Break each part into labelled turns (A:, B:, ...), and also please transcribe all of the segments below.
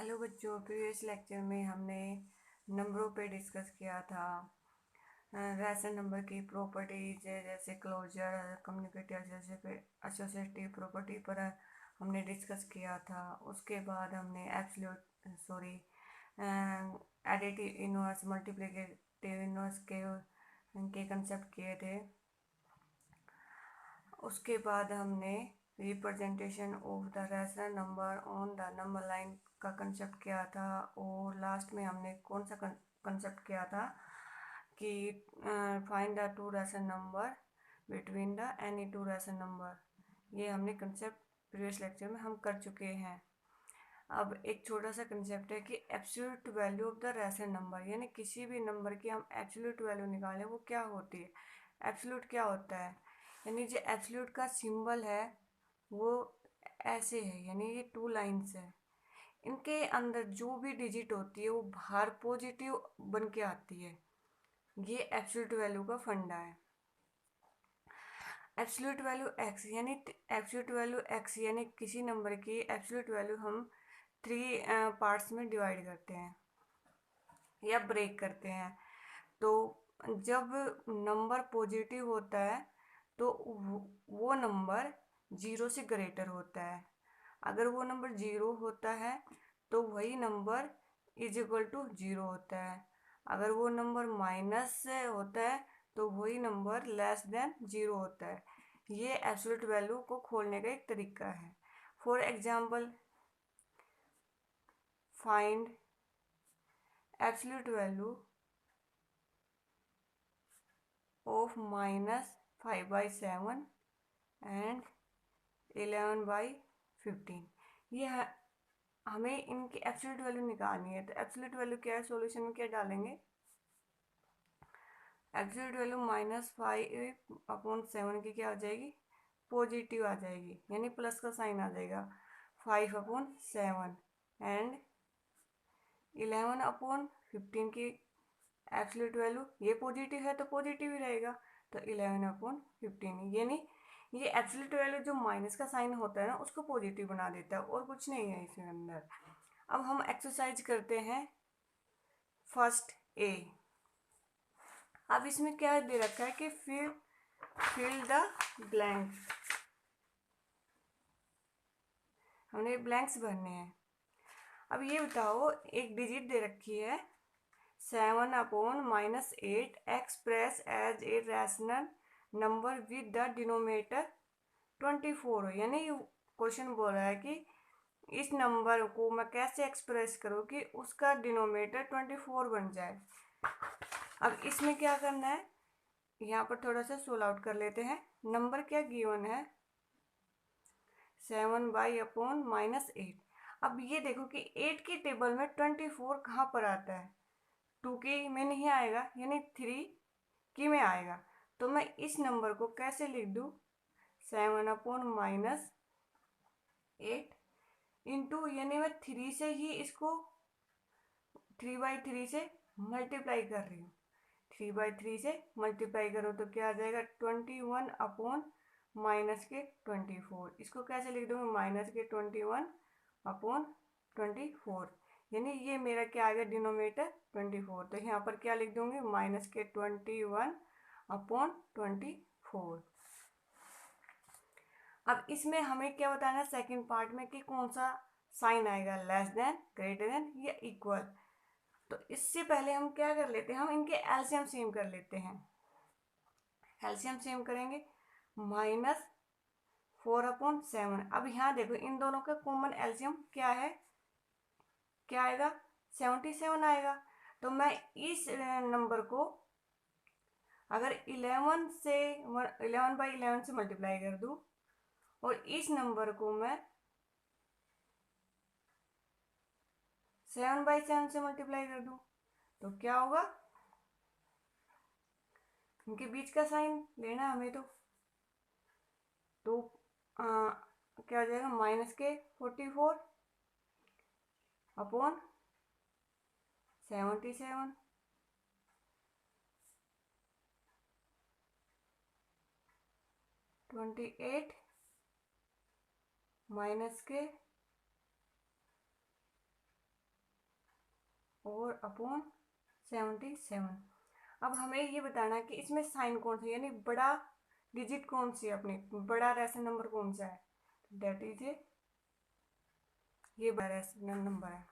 A: Hello बच्चों, previous lecture में हमने नंबरों पे डिस्कस किया था। रैशनल नंबर की प्रॉपर्टीज जैसे क्लोजर, कम्युनिकेटिव, जैसे एसोसिएटिव प्रॉपर्टी पर हमने डिस्कस किया था। उसके बाद हमने एडिटिव इनवर्स, मल्टीप्लिकेटिव इनवर्स के कंसेप्ट किए थे। उसके बाद हमने representation of the rational number on the number line का कंसेप्ट किया था। और लास्ट में हमने कौन सा कंसेप्ट किया था कि find the two rational number between the any two rational number. ये हमने कंसेप्ट प्रीवियस लेक्चर में हम कर चुके हैं। अब एक छोटा सा कंसेप्ट है कि absolute value of the rational number, यानी किसी भी नंबर की हम एब्सोल्यूट वैल्यू निकालें वो क्या होती है। एब्सोल्यूट क्या होता है, यानी जो एब्सोल्यूट का सिंबल है वो ऐसे है, यानी ये टू लाइंस है। इनके अंदर जो भी डिजिट होती है वो बाहर पॉजिटिव बन के आती है। ये एब्सोल्यूट वैल्यू का फंडा है। एब्सोल्यूट वैल्यू एक्स यानी किसी नंबर की एब्सोल्यूट वैल्यू हम थ्री पार्ट्स में डिवाइड करते हैं या ब्रेक करते हैं। तो जब नंबर पॉजिटिव होता है तो वो नंबर जीरो से ग्रेटर होता है। अगर वो नंबर जीरो होता है तो वही number is equal to zero होता है। अगर वो नंबर माइनस से होता है तो वही नंबर लेस देन जीरो होता है। ये एब्सोल्यूट वैल्यू को खोलने का एक तरीका है। For example, find absolute value of -5/7 and 11/15। ये हमें इनकी एब्सोल्यूट वैल्यू निकालनी है। तो एब्सोल्यूट वैल्यू क्या है, सॉल्यूशन में क्या डालेंगे। एब्सोल्यूट वैल्यू -5/7 की क्या आ जाएगी, पॉजिटिव आ जाएगी, यानी प्लस का साइन आ जाएगा। 5/7 एंड 11/15 की एब्सोल्यूट वैल्यू, ये पॉजिटिव है तो पॉजिटिव ही रहेगा, तो 11/15, यानी ये एब्सोल्यूट वैल्यू जो माइनस का साइन होता है ना उसको पॉजिटिव बना देता है, और कुछ नहीं है इसके अंदर। अब हम एक्सरसाइज करते हैं फर्स्ट ए। अब इसमें क्या दे रखा है कि फिल द ब्लैंक्स, हमने ब्लैंक्स भरने हैं। अब ये बताओ, एक डिजिट दे रखी है 7/-8 express as a rational number with the denominator 24 हो। यानी क्वेश्चन बोल रहा है कि इस नंबर को मैं कैसे एक्सप्रेस करूँ कि उसका डिनोमिनेटर 24 बन जाए। अब इसमें क्या करना है, यहाँ पर थोड़ा सा सोल्व आउट कर लेते हैं। नंबर क्या गिवन है, 7//-8। अब ये देखो कि 8 की टेबल में 24 कहाँ पर आता है, 2 की में नहीं आएगा, यानी 3 की में आएगा। तो मैं इस नंबर को कैसे लिख दूँ, 7/-8 इंटू, यानी मैं 3 से ही इसको 3/3 से मल्टीप्लाई कर रही हूँ। 3/3 से मल्टीप्लाई करो तो क्या आ जाएगा, 21/-24। इसको कैसे लिख दूँगी, -21/24, यानी ये मेरा क्या आ गया, डिनोमिनेटर 24। तो यहाँ पर क्या लिख दूँगी, -21/24। अब इसमें हमें क्या बताना है सेकंड पार्ट में कि कौन सा साइन आएगा, लेस देन, ग्रेटर देन या इक्वल। तो इससे पहले हम क्या कर लेते हैं, हम इनके एलसीएम सेम कर लेते हैं। एलसीएम सेम करेंगे, -4/7। अब यहाँ देखो इन दोनों का कॉमन एलसीएम क्या है, क्या आएगा, 77 आएगा। तो मैं इस नंबर को अगर 11/11 से मल्टीप्लाई कर दूं और इस नंबर को मैं 7/7 से मल्टीप्लाई कर दूं तो क्या होगा, इनके बीच का साइन लेना हमें। तो क्या हो जाएगा, -44/77, 28 -44। और अपॉन 77। अब हमें ये बताना है कि इसमें साइन कौन सा, यानी बड़ा डिजिट कौन सी है, अपनी बड़ा रैशनल नंबर कौन सा है, दैट इज ये बड़ा रैशनल नंबर है।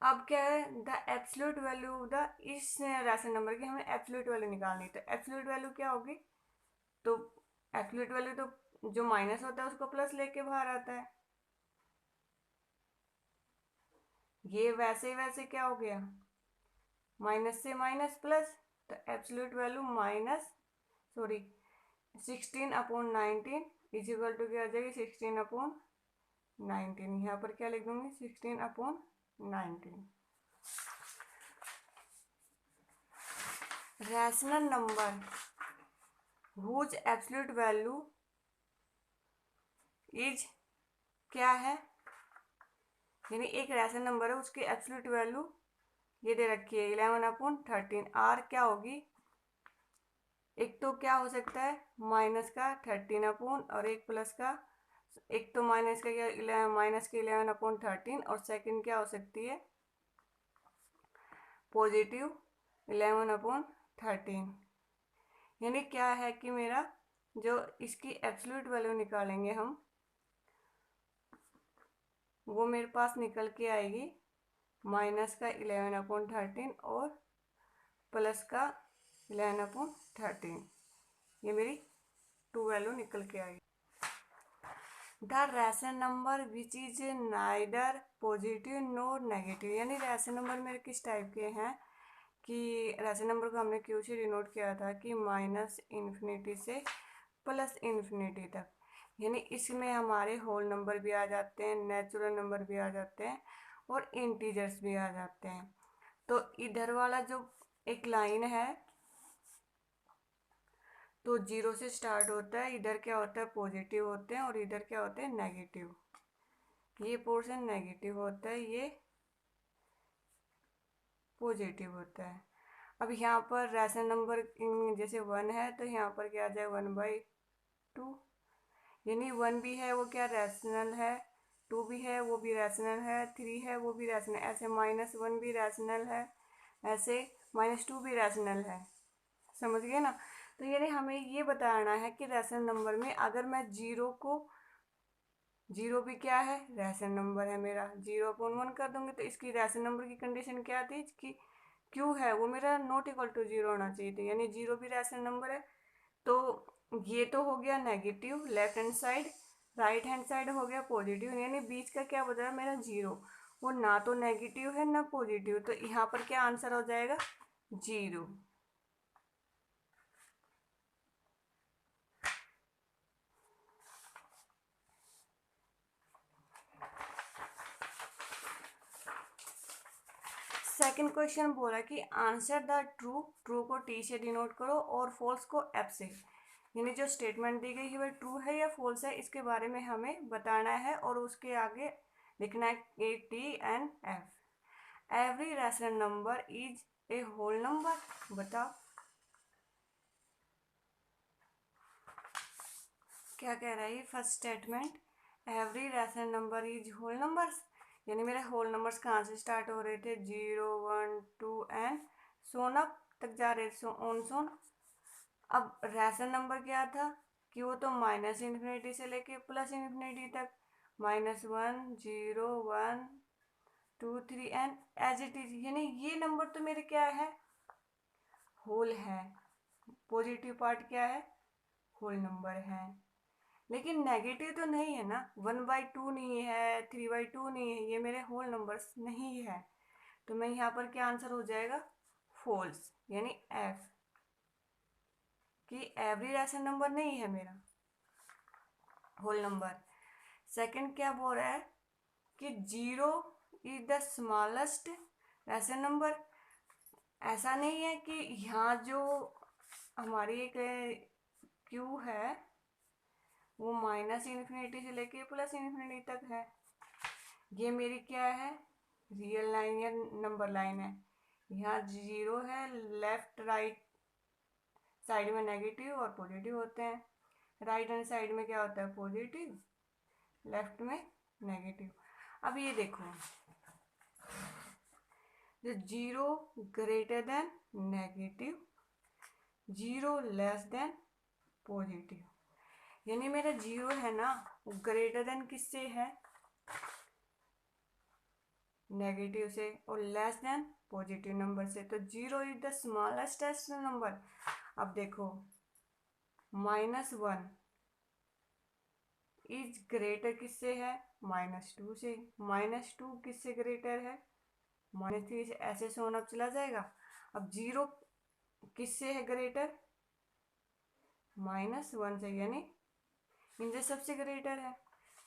A: अब क्या है, the absolute value of the, इस रैशनल नंबर की हमें एब्सोल्यूट वैल्यू निकालनी है। तो एब्सोल्यूट वैल्यू क्या होगी, तो एब्सोल्यूट वैल्यू तो जो माइनस होता है उसको प्लस लेके बाहर आता है। ये वैसे वैसे क्या हो गया, माइनस से माइनस प्लस, तो absolute value minus 16/19 is equal to क्या आ जाएगी, 16/19। यहाँ पर क्या लिख दूंगी, 16/19। Rational number whose absolute value is क्या है, यानी एक रैशनल नंबर है उसकी एब्सोल्यूट वैल्यू ये दे रखी है 11/13। आर क्या होगी, एक तो क्या हो सकता है माइनस का 13 अपॉन और एक प्लस का, एक तो माइनस का क्या, माइनस के 11/13 और सेकंड क्या हो सकती है पॉजिटिव 11/13। यानी क्या है कि मेरा जो इसकी एब्सोल्यूट वैल्यू निकालेंगे हम, वो मेरे पास निकल के आएगी माइनस का 11/13 और प्लस का 11/13। ये मेरी टू वैल्यू निकल के आएगी। The rational number which is neither positive NOR negative, यानी रैशनल नंबर मेरे किस टाइप के हैं कि रैशनल नंबर को हमने क्यू से डिनोट किया था कि माइनस इन्फिनिटी से प्लस इन्फिनिटी तक, यानी इसमें हमारे होल नंबर भी आ जाते हैं, नेचुरल नंबर भी आ जाते हैं और इंटीजर्स भी आ जाते हैं। तो इधर वाला जो एक लाइन है तो जीरो से स्टार्ट होता है, इधर क्या होता है पॉजिटिव होते हैं और इधर क्या होते हैं नेगेटिव, ये पोर्शन नेगेटिव होता है, ये पॉजिटिव होता है। अब यहाँ पर रैशनल नंबर जैसे 1 है तो यहाँ पर क्या आ जाए 1/2, यानी 1 भी है वो क्या रैशनल है, 2 भी है वो भी रैशनल है, 3 है वो भी रैशनल, ऐसे -1 भी रैशनल है, ऐसे -2 भी रैशनल है, समझ गए ना। तो यानी हमें ये बताना है कि रैशनल नंबर में अगर मैं जीरो भी क्या है रैशनल नंबर है मेरा, 0/1 कर दूंगी तो इसकी रैशनल नंबर की कंडीशन क्या थी कि क्यू है वो मेरा नॉट इक्वल टू 0 होना चाहिए था, यानी जीरो भी रैशनल नंबर है। तो ये तो हो गया negative left hand side, right hand side हो गया पॉजिटिव, यानी बीच का क्या बचा है मेरा जीरो, वो ना तो नेगेटिव है ना पॉजिटिव, तो यहाँ पर क्या आंसर हो जाएगा 0। सेकंड क्वेश्चन बोला कि आंसर द ट्रू, ट्रू को टी से डिनोट करो और फॉल्स को एफ से, यानी जो स्टेटमेंट दी गई है वह ट्रू है या फॉल्स है इसके बारे में हमें बताना है और उसके आगे लिखना है a T and F. Every rational number is a whole number, बताओ क्या कह रहा है first statement, every rational number is whole numbers, यानी मेरे होल नंबर्स कहाँ से स्टार्ट हो रहे थे 0 1 2 एंड सोन अप तक जा रहे थे ऑन सोन। अब रैशनल नंबर क्या था कि वो तो माइनस इन्फिनिटी से लेके प्लस इन्फिनिटी तक, -1 0 1 2 3 एंड एज इट इज, यानी ये नंबर तो मेरे क्या है होल है, पॉजिटिव पार्ट क्या है होल नंबर है, लेकिन नेगेटिव तो नहीं है ना, 1/2 नहीं है 3/2 नहीं है, ये मेरे होल नंबर्स नहीं है, तो मैं यहाँ पर क्या आंसर हो जाएगा फॉल्स, यानी एफ कि एवरी रैशनल नंबर नहीं है मेरा होल नंबर। सेकंड क्या बोल रहा है कि 0 is the smallest rational number, ऐसा नहीं है कि यहाँ जो हमारी एक क्यू है वो माइनस इन्फिनिटी से लेके प्लस इन्फिनिटी तक है, ये मेरी क्या है रियल लाइन या नंबर लाइन है, यहाँ 0 है, लेफ्ट राइट साइड में नेगेटिव और पॉजिटिव होते हैं, राइट हैंड साइड में क्या होता है पॉजिटिव, लेफ्ट में नेगेटिव। अब ये देखो जो 0 greater than negative, 0 less than positive. यानी मेरा 0 है ना, ग्रेटर देन किससे है, नेगेटिव से, और लेस देन पॉजिटिव नंबर से। तो 0 is the smallest rational number. अब देखो -1 इज ग्रेटर किससे है, -2 से। -2 किससे ग्रेटर है, -3 से। ऐसे सोन अब चला जाएगा। अब 0 किससे है ग्रेटर, -1 से, यानी इनसे सबसे ग्रेटर है।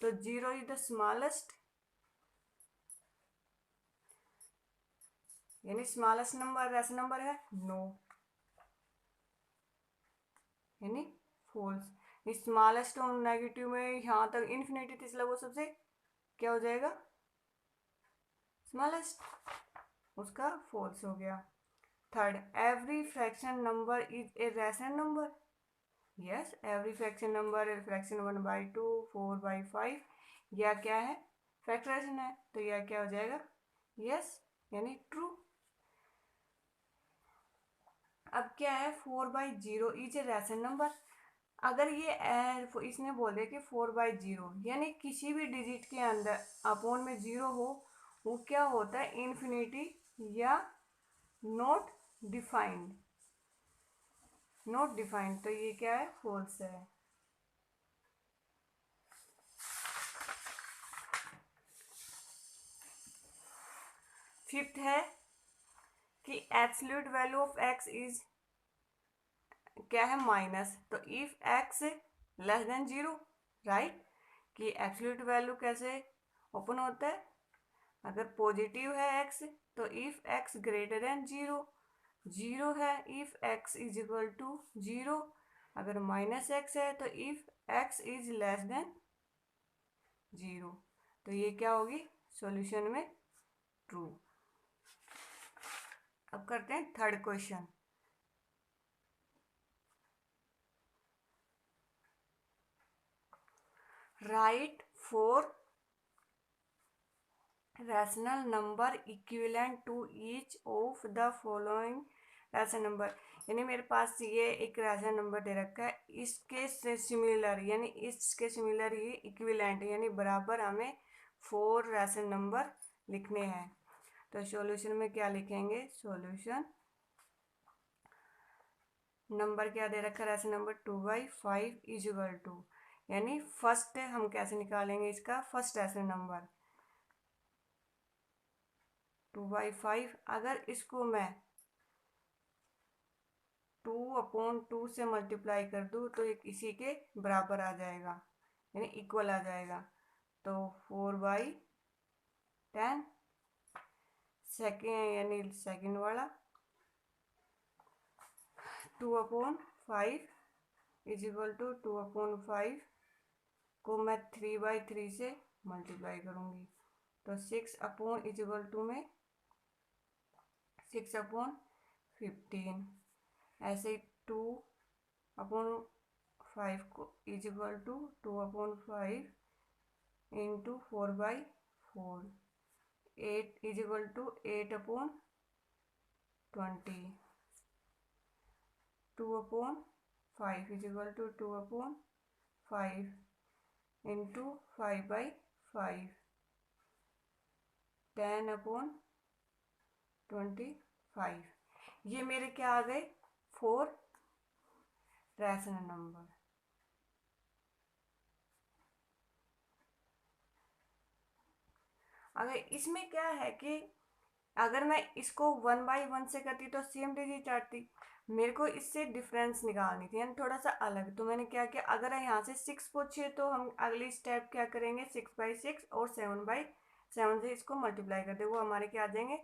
A: तो 0 इज द स्मॉलेस्ट, यानी स्मॉलेस्ट नंबर ऐसा नंबर है नो, यानी फॉल्स। स्मॉलेस्ट और नेगेटिव में यहाँ तक इन्फिनिटी थी, इसलिए वो सबसे क्या हो जाएगा, स्मॉलेस्ट, उसका फॉल्स हो गया। Third, every fraction number is A rational number. Yes, every fraction number, fraction 1/2, 4/5, यह क्या है, फैक्टराइजेशन है, तो यह क्या हो जाएगा, यस, यानी ट्रू। अब क्या है, 4/0 इज ए रैशनल नंबर। अगर ये इसने बोल दिया कि 4/0 यानी किसी भी डिजिट के अंदर अपोन में 0 हो, वो क्या होता है, इन्फिनिटी या नॉट डिफाइंड, नॉट डिफाइंड। तो ये क्या है, फॉल्स है। फिफ्थ है कि absolute value of x is क्या है, माइनस। तो if x less than 0, right, कि एब्सोल्यूट वैल्यू कैसे ओपन होता है, अगर पॉजिटिव है एक्स तो इफ एक्स ग्रेटर देन 0, 0 है if x is equal to 0, अगर -x है तो if x is less than 0। तो ये क्या होगी, सॉल्यूशन में ट्रू। अब करते हैं third question. Write 4 rational number equivalent to each of the following rational number. यानी मेरे पास ये एक रैशनल नंबर दे रखा है, इसके से सिमिलर, यानी इसके सिमिलर ही इक्विवेलेंट यानी बराबर हमें 4 रैशनल नंबर लिखने हैं। तो सॉल्यूशन में क्या लिखेंगे, सॉल्यूशन नंबर क्या दे रखा है, rational number 2/5 is equal to, यानी फर्स्ट हम कैसे निकालेंगे इसका, फर्स्ट रैशनल नंबर 2/5। अगर इसको मैं 2/2 से मल्टीप्लाई कर दूँ तो एक इसी के बराबर आ जाएगा, यानी इक्वल आ जाएगा। तो 4/10 सेकेंड, यानी सेकेंड वाला 2/5 इज इक्वल टू 2/5 को मैं 3/3 से मल्टीप्लाई करूँगी तो 6 इज इक्वल टू में 6/15। ऐसे 2/5 को is equal to 2/5 into 4/4, 8 is equal to 8/20, 2/5 is equal to 2/5 into 5/5, 10/25। ये मेरे क्या आ गए, 4 रैशनल नंबर। अगर इसमें क्या है कि अगर मैं इसको 1/1 से करती तो सेम डिजिट आती, मेरे को इससे डिफरेंस निकालनी थी, यानी थोड़ा सा अलग। तो मैंने क्या किया, अगर यहाँ से 6 पूछे तो हम अगली स्टेप क्या करेंगे, 6/6 और 7/7 से इसको मल्टीप्लाई कर दे, वो हमारे क्या आ जाएंगे,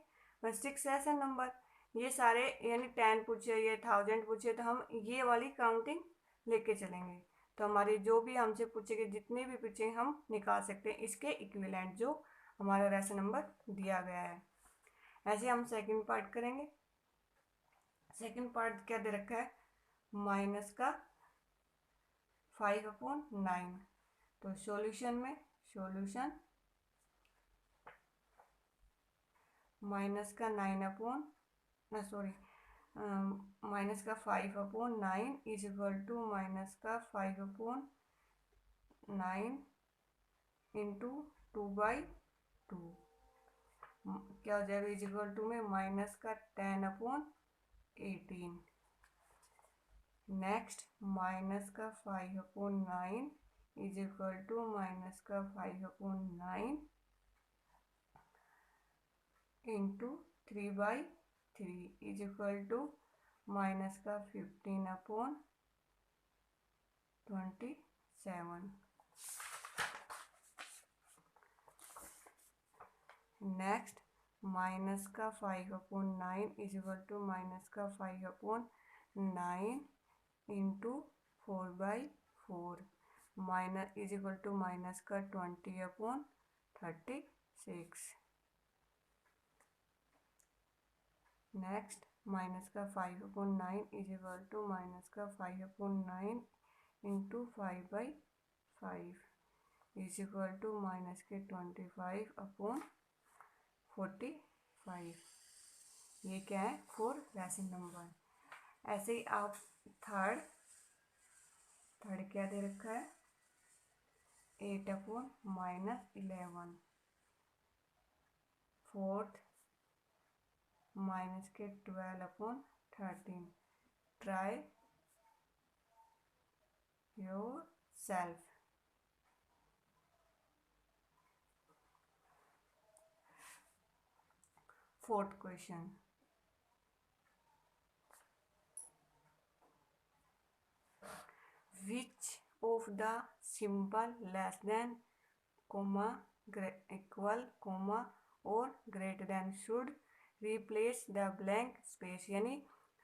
A: 6 ऐसे नंबर। ये सारे यानी 10 पूछे, ये 1000 पूछे, तो हम ये वाली काउंटिंग लेके चलेंगे। तो हमारे जो भी हमसे पूछेंगे, जितने भी पूछेंगे हम निकाल सकते हैं इसके इक्विवेलेंट जो हमारा रैशनल नंबर दिया गया है। ऐसे हम सेकंड पार्ट करेंगे। सेकंड पार्ट क्या दे रखा है, माइनस का 5/9। तो सॉल्यूशन में, सॉल्यूशन माइनस का 9 अपॉन ना सॉरी माइनस का 5 upon 9 is equal to minus का 5 अपॉन 9 इंटू 2/2 क्या हो जाएगा इज इक्वल टू में माइनस का 10 अपॉन 18। नेक्स्ट माइनस का 5 upon 9 is equal to minus का 5 upon 9 into 3/3 is equal to minus का 15 अपॉन 27। नेक्स्ट माइनस का 5 upon 9 is equal to minus का 5 upon 9 into 4/4 minus is equal to minus का 20 upon 36। Next minus का 5 upon 9 is equal to minus का 5 upon 9 into 5/5 is equal to minus के 25 upon 45। ये क्या है 4 रैशनल नंबर। ऐसे ही आप थर्ड क्या दे रखा है 8 अपॉन -11। फोर्थ माइनस के 12 upon 13। Try your self. Fourth question which of the symbol less than comma equal comma और greater than should replace the blank space। यानी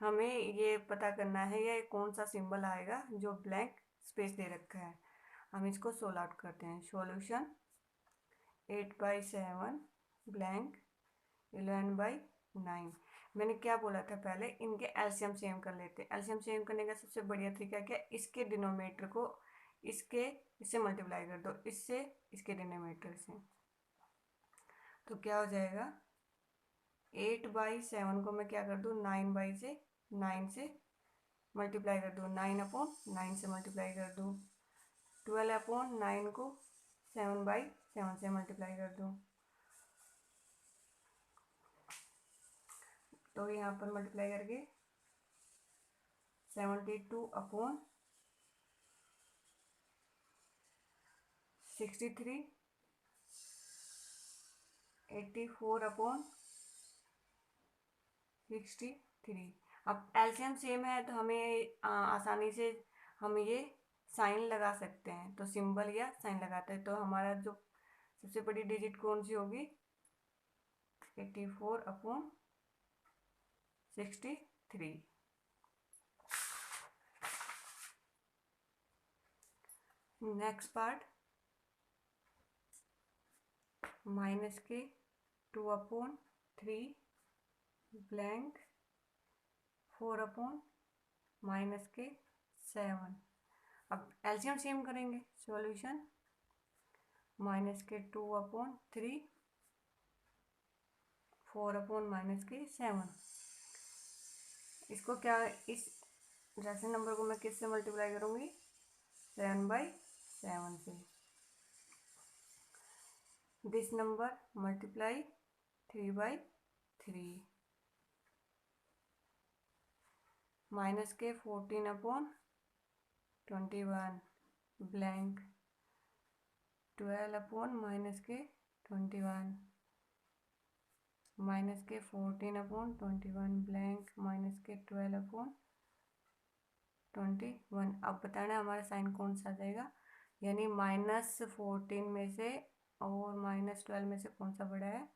A: हमें ये पता करना है ये कौन सा सिंबल आएगा जो ब्लैंक स्पेस दे रखा है। हम इसको सोल्व आउट करते हैं। Solution 8/7 blank 11/9। मैंने क्या बोला था पहले इनके एलसीएम सेम कर लेते हैं। एलसीएम सेम करने का सबसे बढ़िया तरीका क्या है इसके डिनोमिनेटर को इससे मल्टीप्लाई कर दो इससे इसके डिनोमिनेटर से। तो क्या हो जाएगा 8/7 को मैं क्या कर दूँ 9 से मल्टीप्लाई कर दूँ 9 अपॉन 9 से मल्टीप्लाई कर दूँ 12 अपॉन 9 को 7/7 से मल्टीप्लाई कर दूँ। तो यहाँ पर मल्टीप्लाई करके 72 अपॉन 63 84 अपॉन 63। अब एलसीएम सेम है तो हमें आसानी से हम ये साइन लगा सकते हैं। तो सिंबल या साइन लगाते हैं। तो हमारा जो सबसे बड़ी डिजिट कौन सी होगी 84 अपॉन 63। नेक्स्ट पार्ट माइनस के 2 अपॉन 3 ब्लैंक 4 अपॉन माइनस के 7। अब एलसीएम सेम करेंगे। सॉल्यूशन माइनस के 2 अपॉन 3 4 अपॉन माइनस के 7। इसको क्या इस रैशनल नंबर को मैं किससे मल्टीप्लाई करूँगी 7/7 से। दिस नंबर मल्टीप्लाई 3/3 माइनस के 14 अपॉन 21 ब्लैंक 12 अपॉन माइनस के 21 माइनस के 14 अपॉन 21 ब्लैंक माइनस के 12 अपॉन 21। अब बताना हमारा साइन कौन सा आ जाएगा यानी -14 में से और -12 में से कौन सा बड़ा है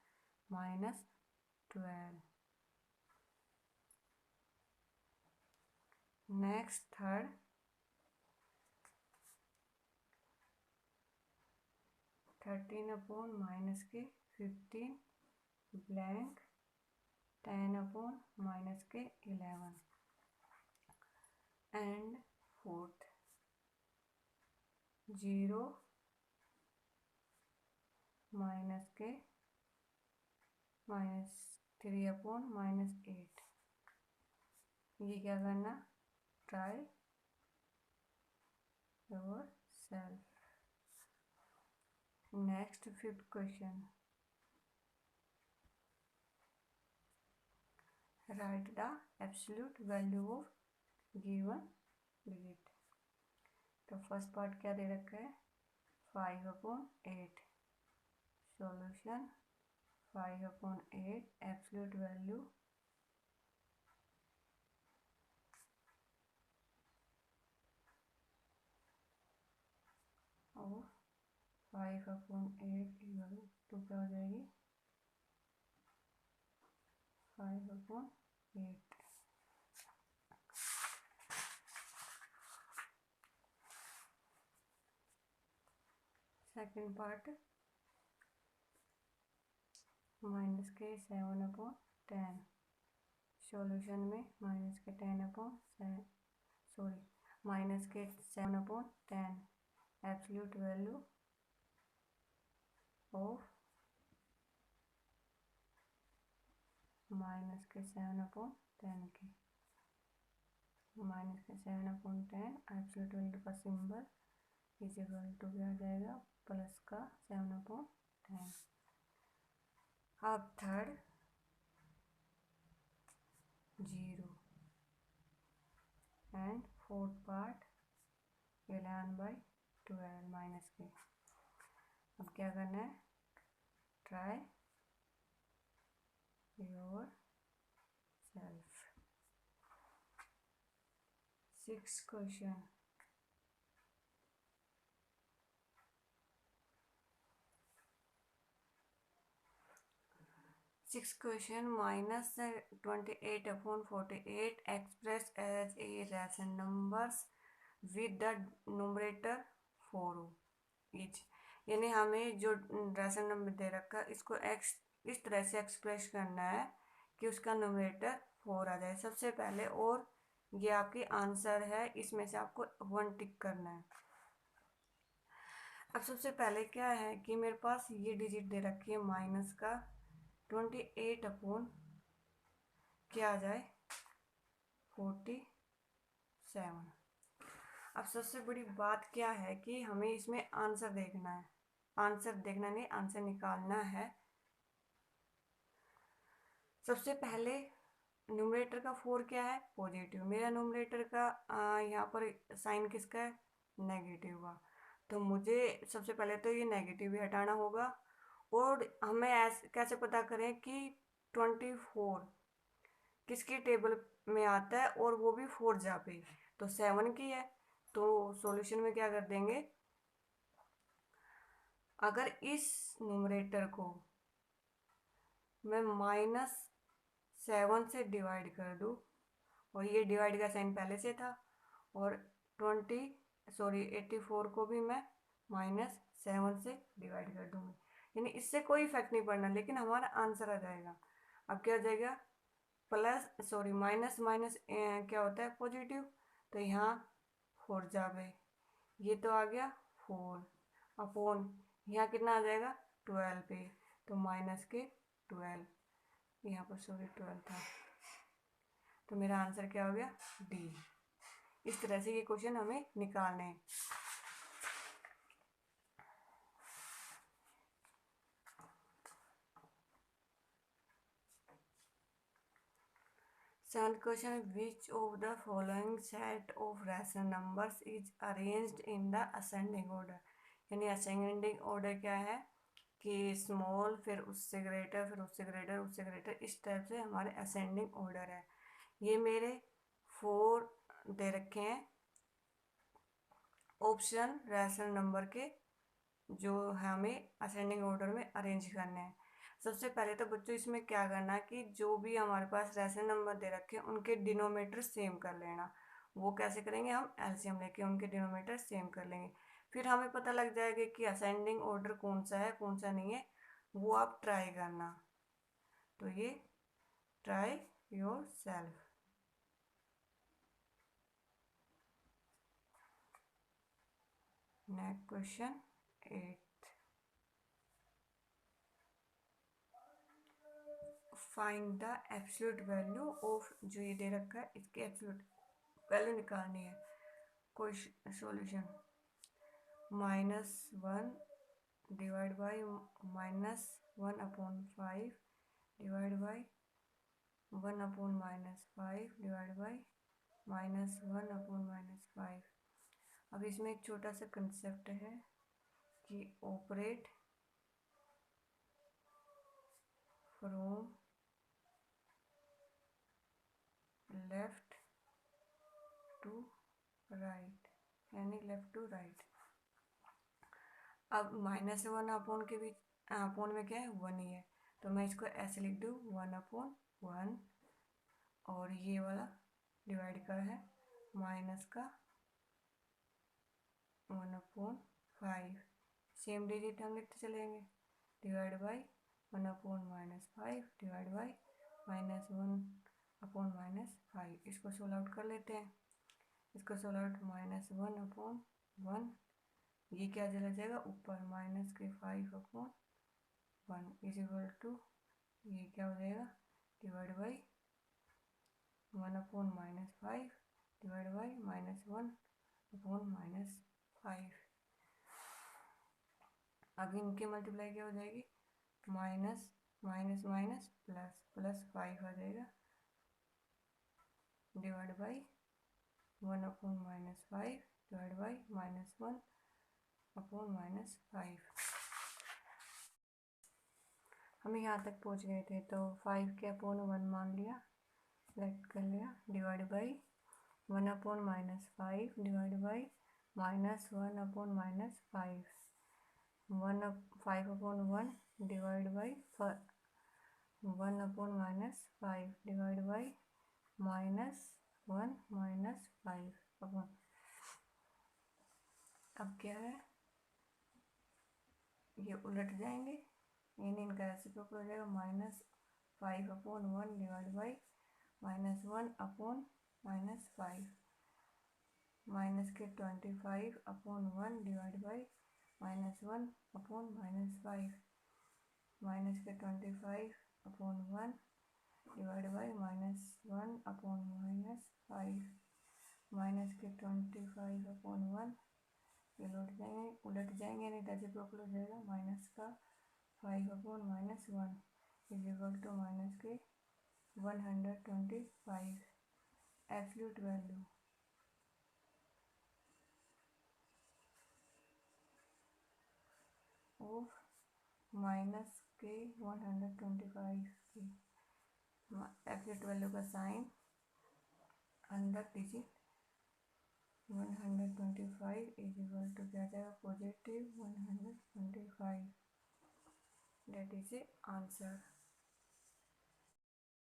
A: -12। नेक्स्ट थर्ड 13 अपॉन माइनस के 15 ब्लैंक 10 अपॉन माइनस के 11 एंड फोर्थ 0 माइनस के 3/-8। ये क्या करना, try yourself. Next 5th question, write the absolute value of given digit. तो फर्स्ट पार्ट क्या दे रखा है, 5/8। सॉल्यूशन 5/8 एब्सोल्यूट वैल्यू ऑफ 5/8 टू क्या हो जाएगी, 5/8। Second part -7/10। सॉल्यूशन में -7/10 एब्सोल्यूट वैल्यू ऑफ -7/10 की -7/10 एब्सोल्यूट वैल्यू का सिंबल इज इक्वल टू क्या आ जाएगा, प्लस का 7/10। अब third 0 and fourth part 11/12 minus के। अब क्या करना है, try your self. 6th question, -28/48 expressed as a rational numbers with the numerator 4 each। यानी हमें जो रेशनल नंबर दे रखा है इसको इस तरह से एक्सप्रेस करना है कि उसका न्यूमरेटर 4 आ जाए सबसे पहले, और ये आपकी आंसर है, इसमें से आपको 1 टिक करना है। अब सबसे पहले क्या है कि मेरे पास ये डिजिट दे रखी है माइनस का 28 क्या आ जाए 47। अब सबसे बड़ी बात क्या है कि हमें इसमें आंसर देखना है, आंसर देखना नहीं, आंसर निकालना है। सबसे पहले न्यूमरेटर का 4 क्या है, पॉजिटिव। मेरा न्यूमरेटर का यहाँ पर साइन किसका है, नेगेटिव का। तो मुझे सबसे पहले तो ये नेगेटिव भी हटाना होगा। और हमें ऐसे कैसे पता करें कि 24 किसकी टेबल में आता है, और वो भी 4 जा पे, तो 7 की है। तो सॉल्यूशन में क्या कर देंगे, अगर इस न्यूमरेटर को मैं -7 से डिवाइड कर दूँ, और ये डिवाइड का साइन पहले से था, और 84 को भी मैं -7 से डिवाइड कर दूँगी, यानी इससे कोई इफेक्ट नहीं पड़ना, लेकिन हमारा आंसर आ जाएगा। अब क्या हो जाएगा, माइनस माइनस क्या होता है, पॉजिटिव। तो यहाँ 4 जावे, ये तो आ गया 4 अपॉन यहाँ कितना आ जाएगा 12 पे, तो माइनस के 12, यहाँ पर 12 था, तो मेरा आंसर क्या हो गया, डी। इस तरह से ये क्वेश्चन हमें निकालने हैं। Seventh question, which of the following set of rational numbers is arranged in the ascending order. यानी असेंडिंग ऑर्डर क्या है कि स्मॉल, फिर उससे ग्रेटर, फिर उससे ग्रेटर, उससे ग्रेटर, इस टाइप से हमारे असेंडिंग ऑर्डर है। ये मेरे 4 दे रखे हैं ऑप्शन रैशनल नंबर के, जो हमें असेंडिंग ऑर्डर में अरेंज करने हैं। सबसे पहले तो बच्चों इसमें क्या करना है कि जो भी हमारे पास रैशनल नंबर दे रखे हैं उनके डिनोमीटर सेम कर लेना। वो कैसे करेंगे, हम एलसीएम लेके उनके डिनोमीटर सेम कर लेंगे, फिर हमें पता लग जाएगा कि असेंडिंग ऑर्डर कौन सा है कौन सा नहीं है, वो आप ट्राई करना। तो ये try yourself. Next question 8, find the absolute value of, जो ये दे रखा है इसकी एब्सोल्यूट वैल्यू निकालनी है। कोई solution -1 divide by -1/5 divide by 1/-5 divide by -1/-5। अब इसमें एक छोटा सा कंसेप्ट है कि operate from left to right, यानी लेफ्ट टू राइट। अब -1 अपोन के बीच अपोन में क्या है 1 ही है, तो मैं इसको ऐसे लिख दूँ 1/1, और ये वाला डिवाइड का है माइनस का 1/5। सेम डिजिट हम लिखते चलेंगे, डिवाइड बाई 1/-5 डिवाइड बाई -1/-5। इसको सोल्व आउट कर लेते हैं। इसको सोल्व आउट -1/1, ये क्या चला जाएगा ऊपर -5/1 इज इक्वल टू, ये क्या हो जाएगा डिवाइड बाई 1/-5 डिवाइड बाई -1/-5। अब इनके मल्टीप्लाई क्या हो जाएगी, minus minus minus plus plus 5 आ जाएगा डिवाइड बाई 1/-5 डिवाइड बाई -1/-5। हम यहाँ तक पहुँच गए थे, तो 5 के अपॉन 1 मान लिया, सेलेक्ट कर लिया, divide by 1/-5 divide by -1/-5, 5/1 divide by 1/-5 divide by -1/-5 upon. अब क्या है, ये उलट जाएंगे, यानी इनका रेसिप्रोकल हो जाएगा -5/1 डिवाइड बाई -1/-5, माइनस के 25/1 डिवाइड बाई -1/-5, माइनस के 25/1 डिवाइड बाई -1/-5, माइनस के 25/1, ये उलट जाएंगे नहीं, रेसिप्रोकल हो जाएगा माइनस का 5/-1 इज इक्वल टू माइनस के 125। एब्सोल्यूट वैल्यू ऑफ माइनस के 125 की एब्सोल्यूट वैल्यू का साइन अंदर डिजिट 125 इज इक्वल टू क्या जाएगा +125। That is A answer.